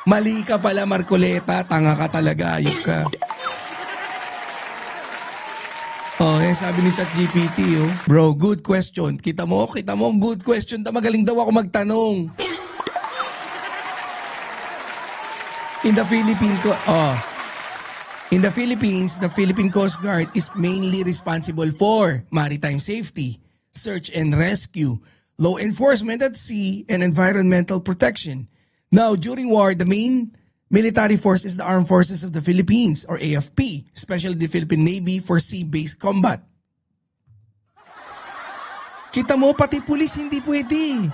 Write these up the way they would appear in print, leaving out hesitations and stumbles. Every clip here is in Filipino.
Mali ka pala, Marcoleta. Tanga ka talaga. Ayop ka. Oh, sabi ni ChatGPT, oh. Bro, good question. Kita mo, good question. Magaling daw ako magtanong. In the Philippines, the Philippine Coast Guard is mainly responsible for maritime safety, search and rescue, law enforcement at sea, and environmental protection. Now, during war, the main military force is the Armed Forces of the Philippines, or AFP, especially the Philippine Navy for sea-based combat. Kita mo, pati pulis hindi pwede.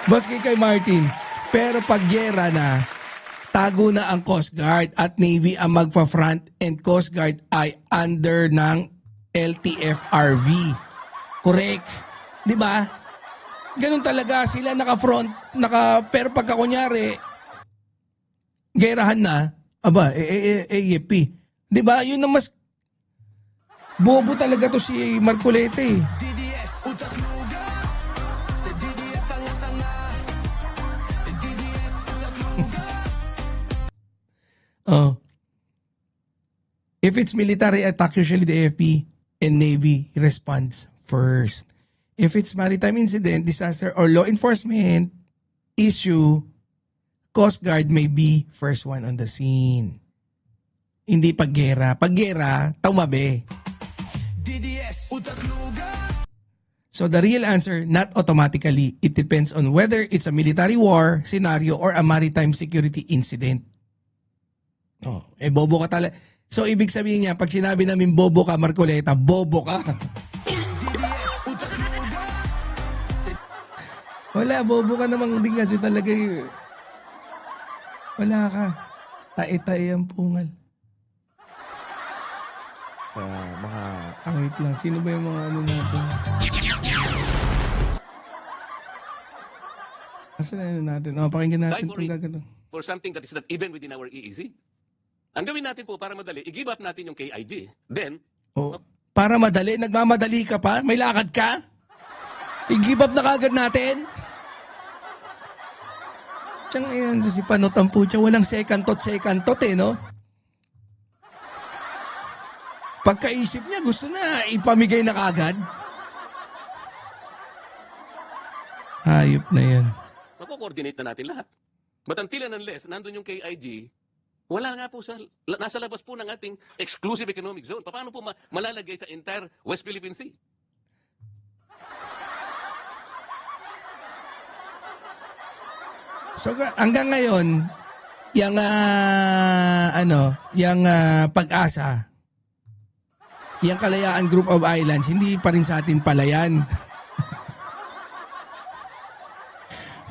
Baski kay Martin. Pero pag gyera na, tago na ang Coast Guard at Navy ang magpa-front and Coast Guard ay under ng LTFRV. Correct. Di ba? Ganun talaga. Sila naka-front, pero pagka kunyari, gerahan na, AFP. Di ba? Yun na mas bobo talaga to si Marcoleta eh. Oh. If it's military attack, usually the AFP and Navy responds first. If it's maritime incident, disaster, or law enforcement issue, Coast Guard may be first one on the scene. Hindi paggera. Paggera, tumabi. So the real answer, not automatically. It depends on whether it's a military war scenario or a maritime security incident. Oh, bobo ka talaga. So, ibig sabihin niya, pag sinabi namin bobo ka, Marcoleta, bobo ka. Wala, bobo ka namang din kasi talaga. Wala ka. Tae-tae ang pungal. Wait lang. Sino ba yung mga ano natin? Asa na ano natin? Pakinggan natin itong gagawin. For something that is not even within our EEZ. Ang gawin natin po para madali, i-give up natin yung KIG. Then, para madali? Nagmamadali ka pa? May lakad ka? I-give up na kagad natin? Tiyang yan, si Panotang Pucha, walang second thought eh, no? Pagkaisip niya, gusto na ipamigay na kagad. Hayop na yan. Mako-coordinate na natin lahat. But until and unless, nandun yung KIG, wala nga po nasa labas po ng ating exclusive economic zone. Paano po malalagay sa entire West Philippine Sea? So hanggang ngayon, yung Pag-asa, yung Kalayaan Group of Islands, hindi pa rin sa atin pala yan.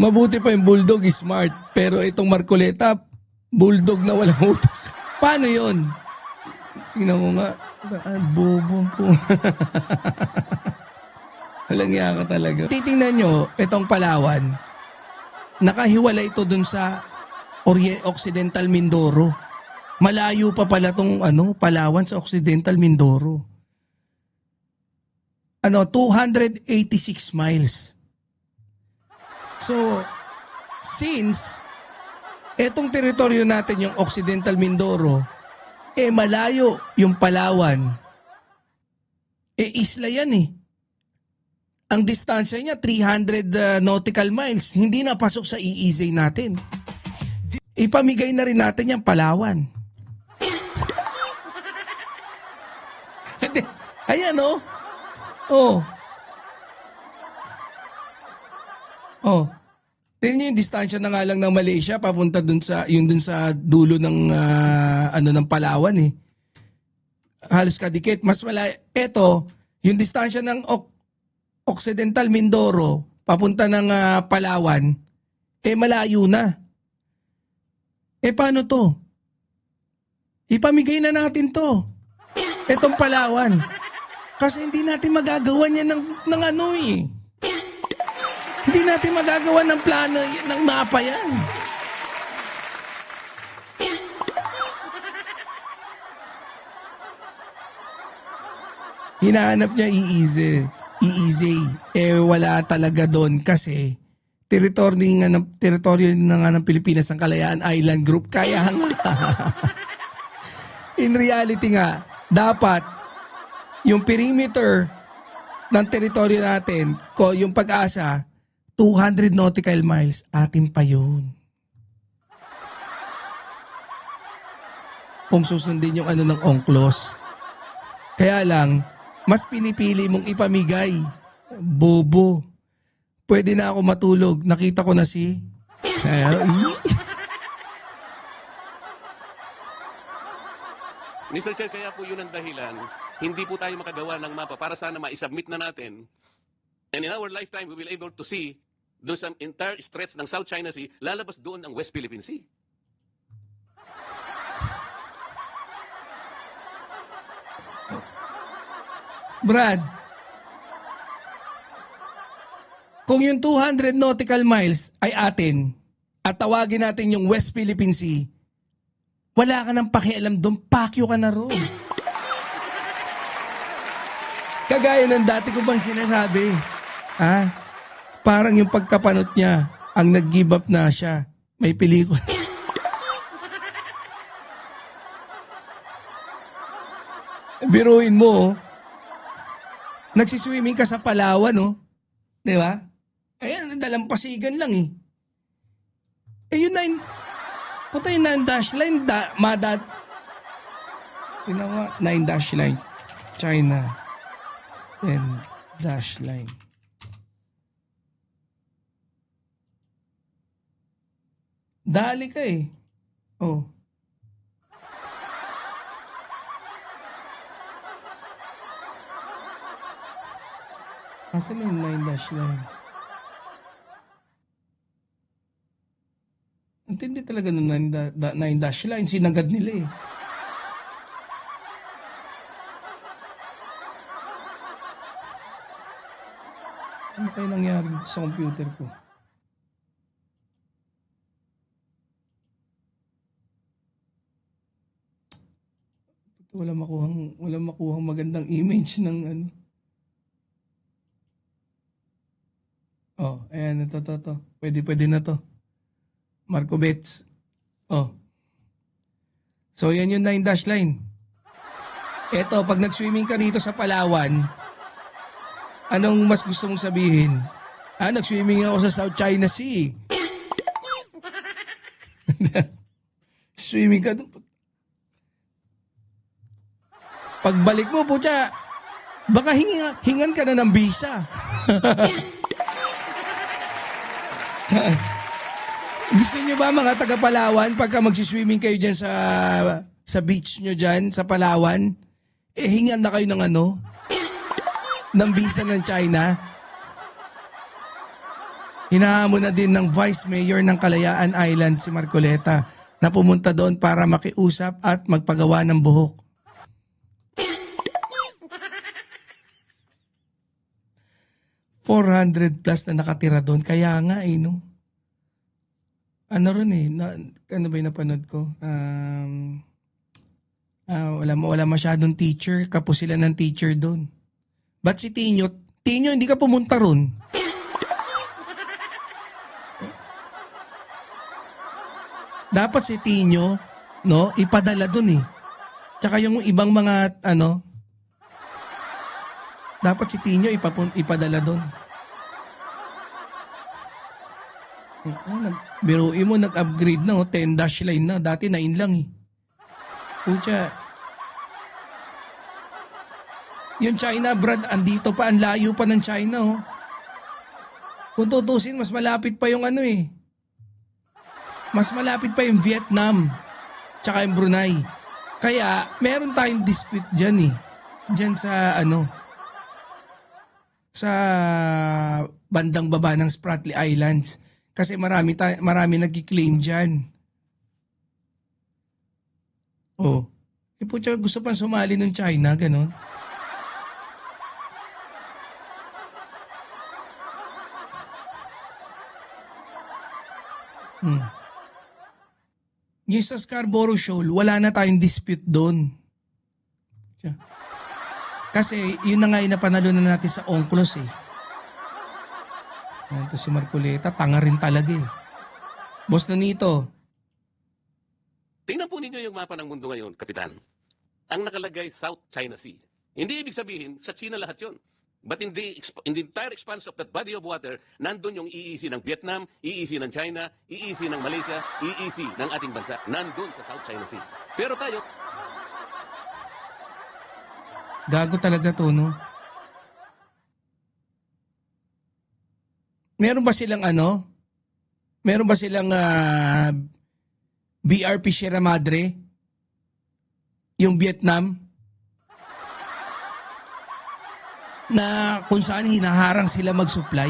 Mabuti pa yung Bulldog, smart. Pero itong Marcoleta, Bulldog na walang utak. Paano yun? Tingnan mo nga. Bobo po. Walang iya ka talaga. Titingnan nyo, itong Palawan, nakahiwala ito dun sa Occidental Mindoro. Malayo pa pala itong Palawan sa Occidental Mindoro. 286 miles. So, since etong teritoryo natin, yung Occidental Mindoro, malayo yung Palawan. Isla yan eh. Ang distansya niya, 300 nautical miles. Hindi na pasok sa EEZ natin. Ipamigay na rin natin yung Palawan. Ayan oh. Tingnan niyo yung distansya na nga lang ng Malaysia papunta dun sa dulo ng ng Palawan eh. Halos kadikit. Mas malayo. Ito, yung distansya ng Occidental Mindoro papunta ng Palawan, malayo na. Paano to? Ipamigay na natin to. Etong Palawan. Kasi hindi natin magagawa niya ng eh. Hindi natin magagawa ng plano, ng mapa yan. Hinahanap niya EEZ. Wala talaga doon kasi teritoryo na nga ng Pilipinas ang Kalayaan Island Group. Kaya nga, in reality nga, dapat yung perimeter ng teritoryo natin, yung Pag-asa, 200 nautical miles, atin pa yun. Kung susundin yung ano ng UNCLOS. Kaya lang, mas pinipili mong ipamigay. Bobo. Pwede na ako matulog. Nakita ko na si... Mr. Chair, kaya po yun ang dahilan. Hindi po tayo makagawa ng mapa para sana ma-submit na natin. And in our lifetime, we will able to see doon sa entire stretch ng South China Sea, lalabas doon ang West Philippine Sea. Brad, kung yung 200 nautical miles ay atin at tawagin natin yung West Philippine Sea, wala ka nang pakialam doon, pakyo ka na roon. Kagaya ng dati ko bang sinasabi, parang yung pagkapanot niya, ang nag-give up na siya. May pelikula. Biruin mo, nagsiswimming ka sa Palawan, no? Di ba? Ayan, dalampasigan lang eh. Eh yun na yun, puta yung 9-dash line, tinawa, 9-dash line, China, 10-dash line. Dali ka eh. Oh. Asan yung 9-dash line? Antindi talaga ng 9-dash line. Sinagad nila eh. Ano kayo nangyari dito sa computer ko? Wala makuhang magandang image ng ano. Oh, ayan, ito. Pwede na to. Marco Betts. Oh. So, yan yung 9-dash line. Eto, pag nag-swimming ka rito sa Palawan, anong mas gusto mong sabihin? Nag-swimming ako sa South China Sea. Swimming ka doon. Pagbalik mo, putya, baka hingan ka na ng visa. Gusto nyo ba mga taga Palawan, pagka magsiswimming kayo dyan sa beach nyo dyan, sa Palawan, hingan na kayo ng ng visa ng China? Hinahamon na din ng Vice Mayor ng Kalayaan Island si Marcoleta na pumunta doon para makiusap at magpagawa ng buhok. $400 plus na nakatira doon. Kaya nga no? Ano rin ano ba yung napanood ko? Wala masyadong teacher. Kapos sila ng teacher doon. Ba't si Tino, hindi ka pumunta ron? Dapat si Tino, no, ipadala doon eh. Tsaka yung ibang mga, dapat si Tino ipadala doon. Biruin mo, nag-upgrade na, 10-dash line na. Dati 9 lang eh. Pucha. Yung China, Brad, andito pa, ang layo pa ng China, Kung tutusin, mas malapit pa yung Mas malapit pa yung Vietnam, tsaka yung Brunei. Kaya, meron tayong dispute dyan eh. Dyan sa, sa bandang baba ng Spratly Islands. Kasi marami nagki-claim dyan. Oh. Putya, gusto pang sumali ng China, ganon. Yung sa Scarborough Shoal, wala na tayong dispute doon. Kasi yun na nga yung napanalo na natin sa UNCLOS eh. Yan to si Marcoleta, tanga rin talaga eh. Boss Nonito, Tingnan po ninyo yung mapa ng mundo ngayon, Kapitan. Ang nakalagay South China Sea. Hindi ibig sabihin, sa China lahat yon. But in the entire expanse of that body of water, nandun yung EEZ ng Vietnam, EEZ ng China, EEZ ng Malaysia, EEZ ng ating bansa. Nandun sa South China Sea. Pero tayo, gago talaga to, no? Meron ba silang ano? Meron ba silang BRP Sierra Madre? Yung Vietnam? Na kung saan hinaharang sila mag-supply?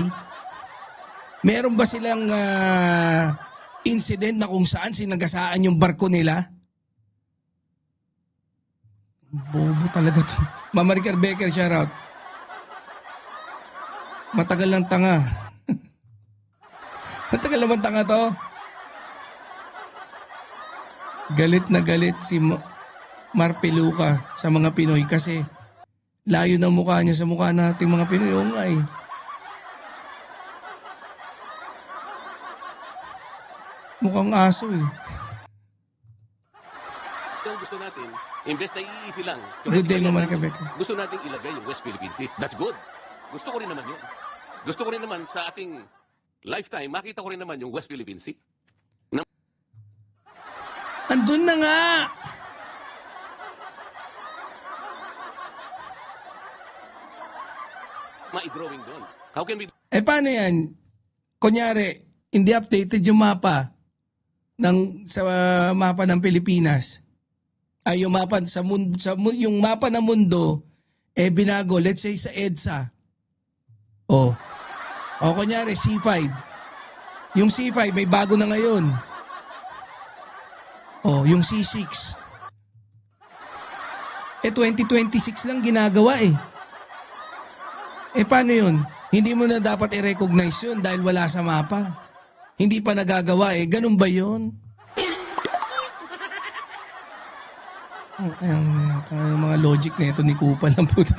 Meron ba silang incident na kung saan sinagasaan yung barko nila? Bobo talaga to. Mama Ricar Becker, shoutout. Matagal lang tanga. Matagal naman tanga to. Galit na galit si Marpeluca sa mga Pinoy kasi layo ng mukha niya sa mukha nating mga Pinoy. Oo nga eh. Mukhang aso eh. yung gusto natin, imbes na iisi lang. Good day, Mama Ricar Becker. Gusto natin ilagay yung West Philippine Sea. That's good. Gusto ko rin naman yun. Gusto ko rin naman sa ating lifetime, makita ko rin naman yung West Philippine Sea. Andun na nga! Ma-drawing doon. How can we... Eh paano yan? Kunyari, hindi updated yung mapa sa mapa ng Pilipinas. Ay yung mapa yung mapa ng mundo binago, let's say sa EDSA. O kunyari C5. Yung C5 may bago na ngayon. Yung C6. 2026 lang ginagawa eh. Paano yun? Hindi mo na dapat i-recognize yun dahil wala sa mapa. Hindi pa nagagawa eh. Ganun ba yun? Ang mga logic na ito ni Kupa ng puta.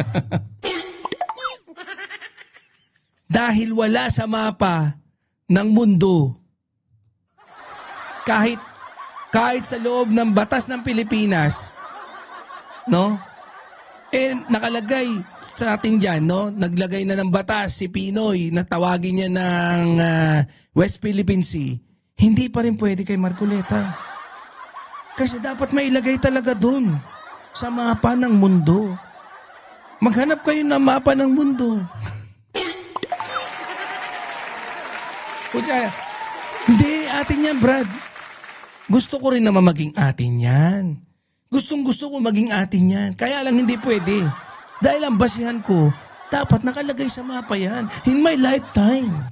Dahil wala sa mapa ng mundo. Kahit sa loob ng batas ng Pilipinas, no? Nakalagay sa atin dyan, no? Naglagay na ng batas si Pinoy na tawagin niya ng West Philippine Sea. Hindi pa rin pwede kay Marcoleta. Kasi dapat mailagay talaga dun sa mapa ng mundo. Maghanap kayo ng mapa ng mundo. Kutsa, hindi, atin yan, Brad. Gusto ko rin naman maging atin yan. Gustong-gusto ko maging atin yan. Kaya lang hindi pwede. Dahil ang basihan ko, dapat nakalagay sa mapa yan. In my lifetime.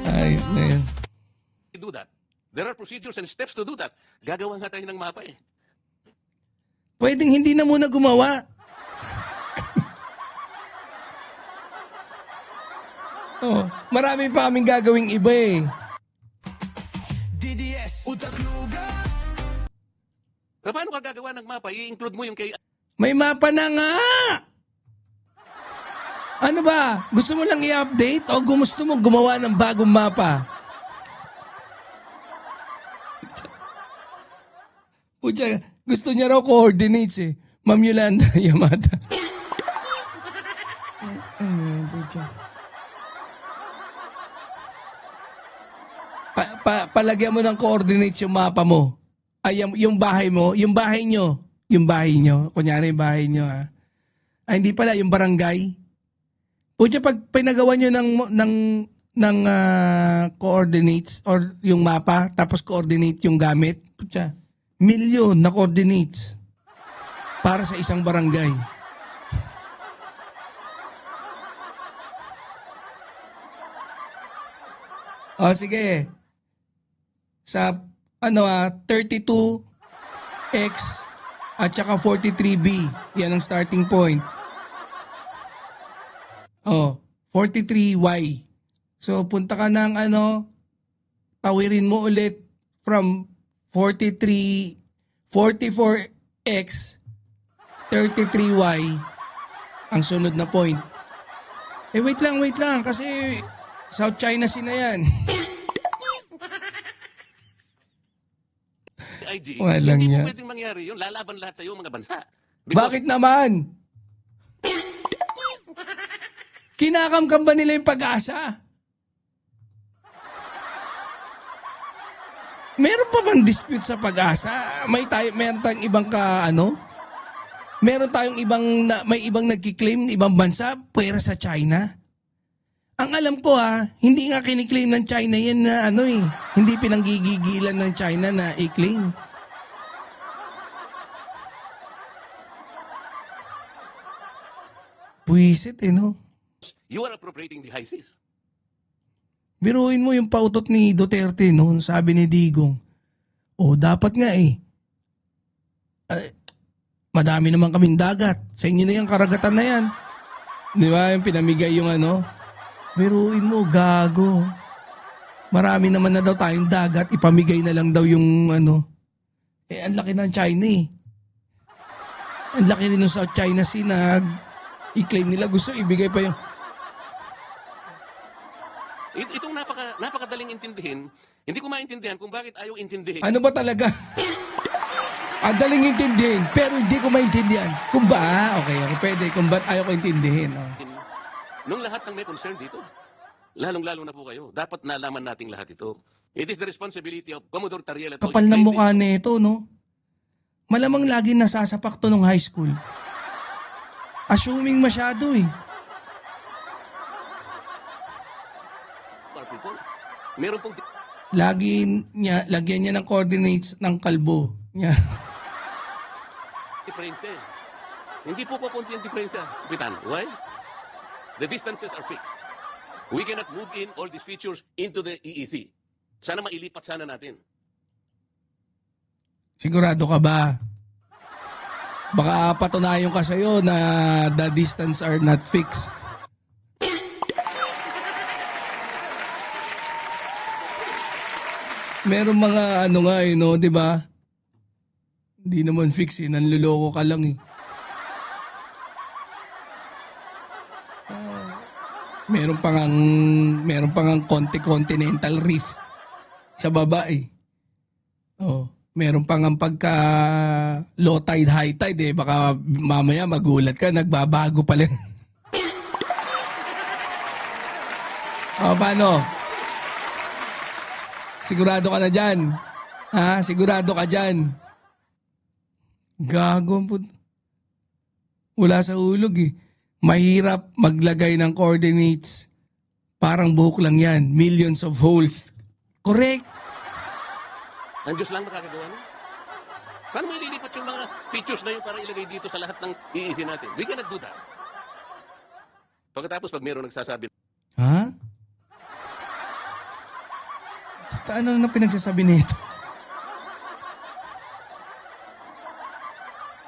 Ay, man. do that? There are procedures and steps to do that. Gagawa nga tayo ng mapa eh. Pwedeng hindi na muna gumawa. Marami pa kaming gagawing iba eh. Paano ka gagawa ng mapa? I-include mo yung kay... May mapa na nga! Ano ba? Gusto mo lang i-update o gusto mo gumawa ng bagong mapa? Pucha, gusto niya raw coordinates eh. Ma'am Yolanda Yamada. Pucha. Palagyan mo ng coordinates yung mapa mo. Ay, yung bahay mo, yung bahay nyo. Yung bahay nyo. Kunyari yung bahay nyo ha. Ay, hindi pala, yung barangay. Pucha, pag pinagawa nyo ng coordinates or yung mapa, tapos coordinate yung gamit, pucha, milyon na coordinates para sa isang barangay. O sige. Sa 32X at saka 43B, yan ang starting point. 43Y. So punta ka ng tawirin mo ulit from 43 44x 33y ang sunod na point. Wait lang kasi South China Sea na yan. IG, Walang hindi yan. po pwedeng mangyari yun. Lalaban lahat sa iyo mga bansa. Bakit naman? Kinakamkam ba nila yung Pag-asa? Meron pa bang dispute sa Pag-asa? Meron tayong ibang Meron tayong may ibang nagki-claim, ibang bansa, puwera sa China. Ang alam ko hindi nga kiniklaim ng China yan na hindi pinanggigigilan ng China na i-claim. Puwisit no? You are appropriating the high seas. Biruin mo yung pautot ni Duterte noon, sabi ni Digong. Dapat nga madami naman kaming dagat. Sa inyo na yung karagatan na yan. Di ba? Yung pinamigay yung Biruin mo, gago. Marami naman na daw tayong dagat. Ipamigay na lang daw yung ang laki ng China Ang laki rin ng South China Sea na i-claim nila. Gusto ibigay pa yung... Itong napakadaling intindihin, hindi ko maintindihan kung bakit ayaw intindihin. Ano ba talaga? Daling intindihin, pero hindi ko maintindihan. Kung ba, okay, pwede. Kung ba't ayaw ko intindihin. Nung lahat ng may concern dito, lalong-lalo na po kayo, dapat nalaman nating lahat ito. It is the responsibility of Commodore Tariel at Kapal ng mukha nito, no? Malamang lagi nasasapak to nung high school. Assuming masyado Meron pong lagyan niya ng coordinates ng kalbo niya. diferensya. Hindi po pupunti yung diferensya, Kapitan. Why? The distances are fixed. We cannot move in all these features into the EEZ. Sana mailipat sana natin. Sigurado ka ba? Baka patunayan ka sa'yo na the distance are not fixed. Meron mga di ba? Hindi naman fix nanluloko ka lang Meron pang continental reef sa baba meron pang pagka low tide, high tide baka mamaya magulat ka, nagbabago pala. Paano? Sigurado ka na dyan? Sigurado ka dyan? Gago po. Wala sa hulog Mahirap maglagay ng coordinates. Parang buhok lang yan. Millions of holes. Correct. Ang Diyos lang makakagawa nun. Paano mo ililipat yung mga features na yun para ilagay dito sa lahat ng EEZ natin? We cannot do that. Pagkatapos pag meron nagsasabi, ano na pinagsasabi nito?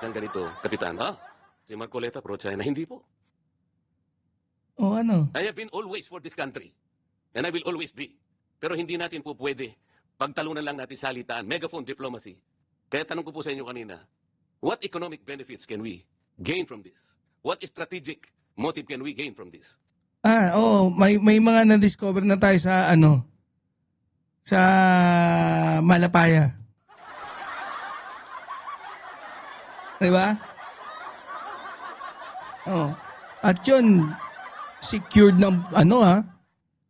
ng ganito, Kapitan, si Marcoleta pro-China, hindi po. Ano? I have been always for this country. And I will always be. Pero hindi natin po pwede pagtalunan lang natin salitaan, megaphone diplomacy. Kaya tanong ko po sa inyo kanina, what economic benefits can we gain from this? What strategic motive can we gain from this? May mga na-discover na tayo sa sa Malapaya. Diba? At yun, secured ng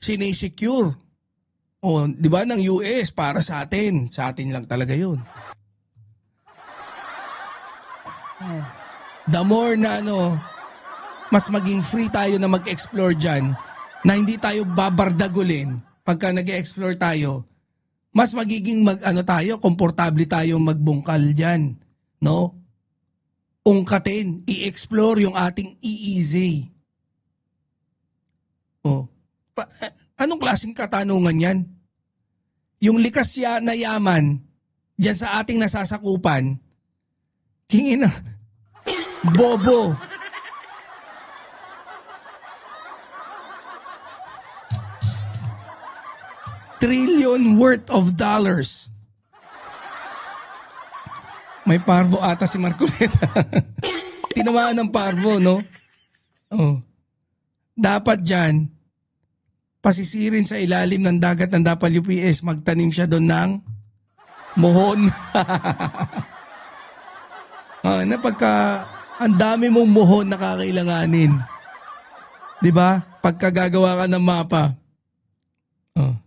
sinisecure. Di ba ng US para sa atin. Sa atin lang talaga yun. The more na mas maging free tayo na mag-explore dyan, na hindi tayo babardagulin pagka nag-explore tayo, mas magiging tayo, komportable tayo magbungkal dyan. No? Ungkatin, i-explore yung ating EEZ. Anong klaseng katanungan yan? Yung likas na yaman, dyan sa ating nasasakupan, kingin na, bobo. $1 trillion worth of dollars. May parvo ata si Marcoleta. Tinamaan ng parvo, no? Oh. Dapat dyan, pasisirin sa ilalim ng dagat ng WPS, magtanim siya doon ng mohon. Na pagka ang dami mong mohon na kakailanganin. 'Di ba? Pagka gagawa ka ng mapa. Oh.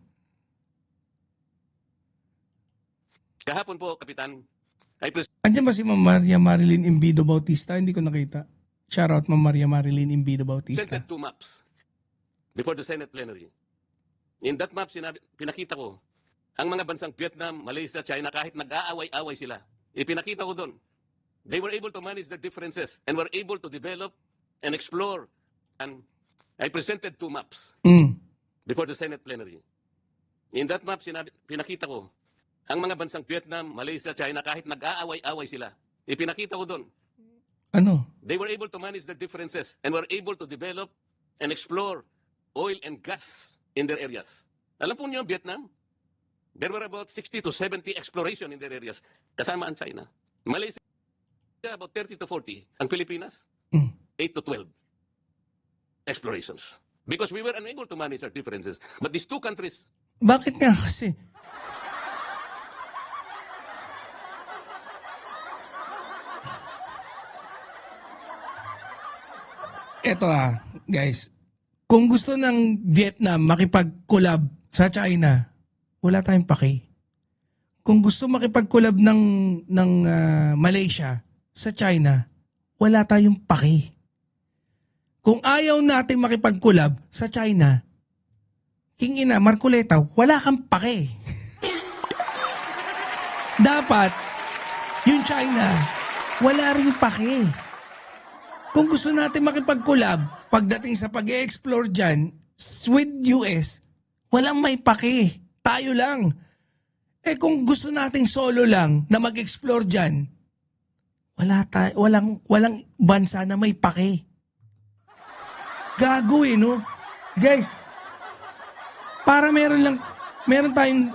Kahapon po, Kapitan, I Andiyan ba si Ma'am Maria Marilyn Imbido Bautista? Hindi ko nakita. Shout out Ma'am Maria Marilyn Imbido Bautista. presented 2 maps before the Senate plenary. In that map, pinakita ko ang mga bansang Vietnam, Malaysia, China, kahit nag-aaway-away sila. Ipinakita ko doon. They were able to manage their differences and were able to develop and explore. And I presented 2 maps before the Senate plenary. In that map, pinakita ko ang mga bansang Vietnam, Malaysia, China, kahit nag-aaway-away sila. Ipinakita ko doon. Ano? They were able to manage their differences and were able to develop and explore oil and gas in their areas. Alam po niyo, Vietnam, there were about 60 to 70 exploration in their areas. Kasama ang China. Malaysia, about 30 to 40. Ang Pilipinas, 8 to 12 explorations. Because we were unable to manage our differences. But these 2 countries... Bakit nga kasi? Eto guys. Kung gusto ng Vietnam makipag-collab sa China, wala tayong paki. Kung gusto makipag-collab ng Malaysia sa China, wala tayong paki. Kung ayaw natin makipag-collab sa China, King Ina, Marcoleta, wala kang paki. Dapat, yung China, wala rin paki. Kung gusto natin makipag-collab, pagdating sa pag-e-explore dyan, with US, walang may paki. Tayo lang. Kung gusto nating solo lang na mag-explore dyan, walang bansa na may paki. Gago no? Guys, para meron tayong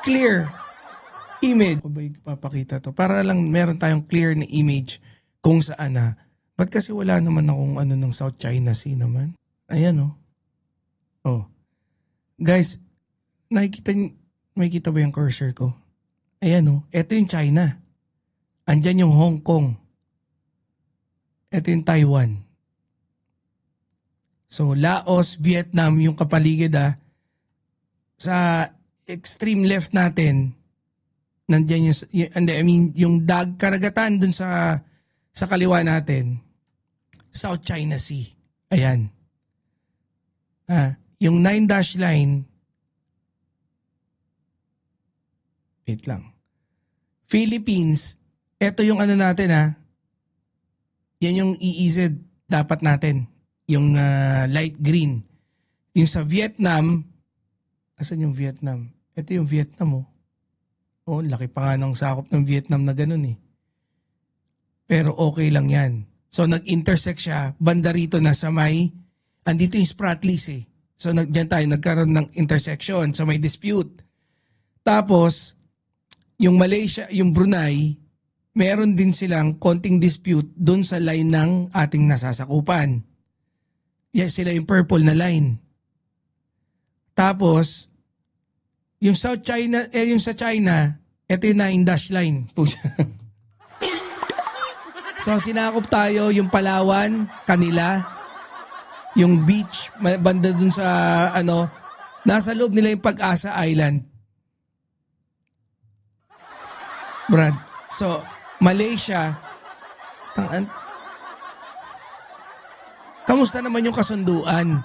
clear image. Ako ba papakita to? Para lang meron tayong clear na image kung saan ba't kasi wala naman akong ng South China Sea naman? Ayan Oh. Guys, makikita ba yung cursor ko? Ayan Ito yung China. Andyan yung Hong Kong. Ito yung Taiwan. So, Laos, Vietnam, yung kapaligid sa extreme left natin, nandiyan yung karagatan dun sa kaliwa natin, South China Sea. Ayan. Yung 9-dash line, wait lang. Philippines, eto yung natin yan yung EEZ dapat natin. Yung light green. Yung sa Vietnam, asan yung Vietnam? Ito yung Vietnam laki pa nga ng sakop ng Vietnam na ganun Pero okay lang yan. So nag-intersect siya, banda rito na sa andito yung Spratlys So dyan tayo nagkaroon ng intersection, so may dispute. Tapos, yung Malaysia, yung Brunei, meron din silang konting dispute dun sa line ng ating nasasakupan. Yes, sila yung purple na line. Tapos, yung South China, yung sa China, ito yung 9-dash line. So, sinakop tayo yung Palawan, kanila, yung beach, banda dun sa, nasa loob nila yung Pag-asa Island. Brad, so, Malaysia, kamusta naman yung kasunduan?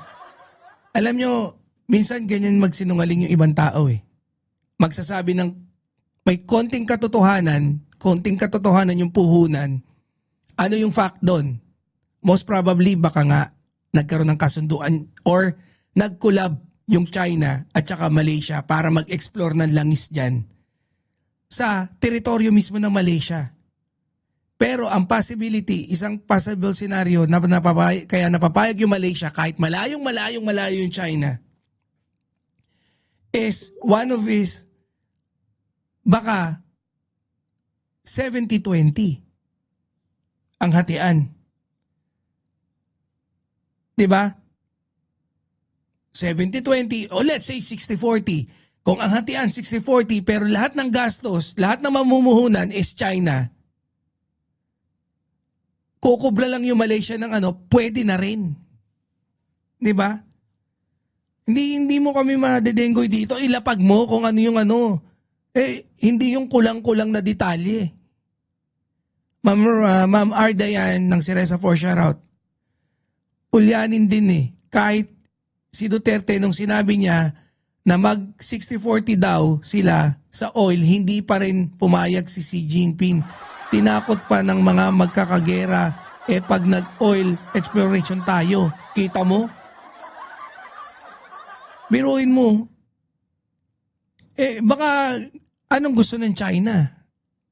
Alam nyo, minsan ganyan magsinungaling yung ibang tao Magsasabi ng may konting katotohanan yung puhunan. Ano yung fact doon? Most probably, baka nga nagkaroon ng kasunduan or nag-collab yung China at saka Malaysia para mag-explore ng langis dyan sa teritoryo mismo ng Malaysia. Pero ang possibility, isang possible scenario na kaya napapayag yung Malaysia kahit malayo yung China is one of his baka 70-20 ang hatian. 'Di ba? 70-20 o let's say 60-40. Kung ang hatian 60-40 pero lahat ng gastos, lahat ng mamumuhunan is China, kukubra lang yung Malaysia ng pwede na rin. 'Di ba? Hindi mo kami madedenggoy dito. Ilapag mo kung ano yung hindi yung kulang-kulang na detalye. Ma'am Arda yan ng Siresa for shoutout. Ulyanin din kahit si Duterte nung sinabi niya na mag 60-40 daw sila sa oil, hindi pa rin pumayag si Xi Jinping. Tinakot pa ng mga magkakagera pag nag-oil exploration tayo. Kita mo? Biruin mo. Baka anong gusto ng China?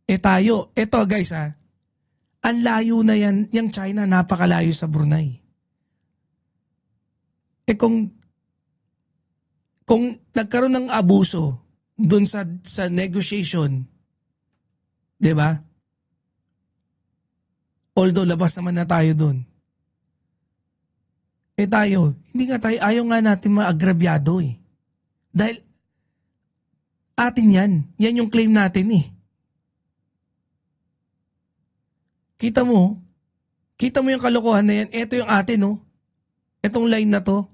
Tayo. Eto guys ang layo na yan. Yung China napakalayo sa Brunei. Kung nagkaroon ng abuso dun sa negotiation, 'di ba? Although labas naman na tayo dun. Tayo, ayaw nga natin maagrabyado Dahil atin yan. Yan yung claim natin Kita mo yung kalokohan na yan. Ito yung atin Itong line na to.